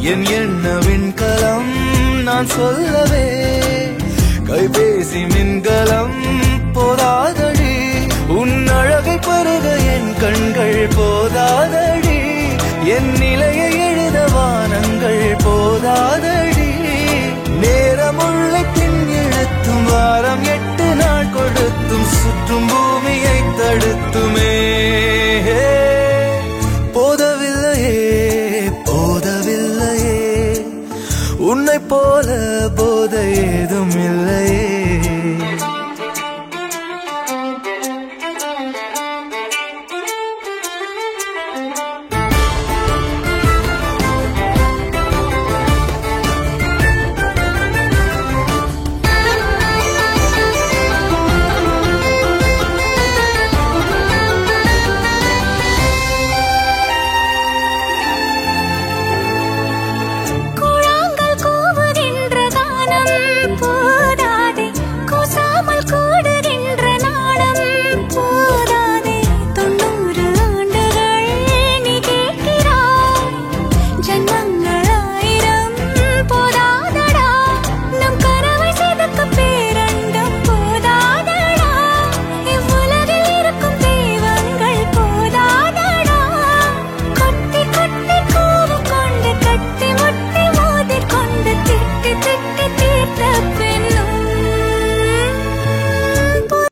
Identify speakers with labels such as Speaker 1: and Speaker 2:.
Speaker 1: என் எண்ண விண்கலம் நான் சொல்லவே கைபேசி மின்கலம் போதாதடி உன் அழகை பருக என் கண்கள் போதாதடி என் நிலையை எழுத வானங்கள் போதாதடி நேரமுள்ள பின் இழுத்தும் வாரம் 8 நாள் கொடுத்தும் சுற்றும் பூமியை தடுத்துமே போதவில்லையே போதவில்லையே உன்னை போல போதை ஏதும் இல்லையே
Speaker 2: the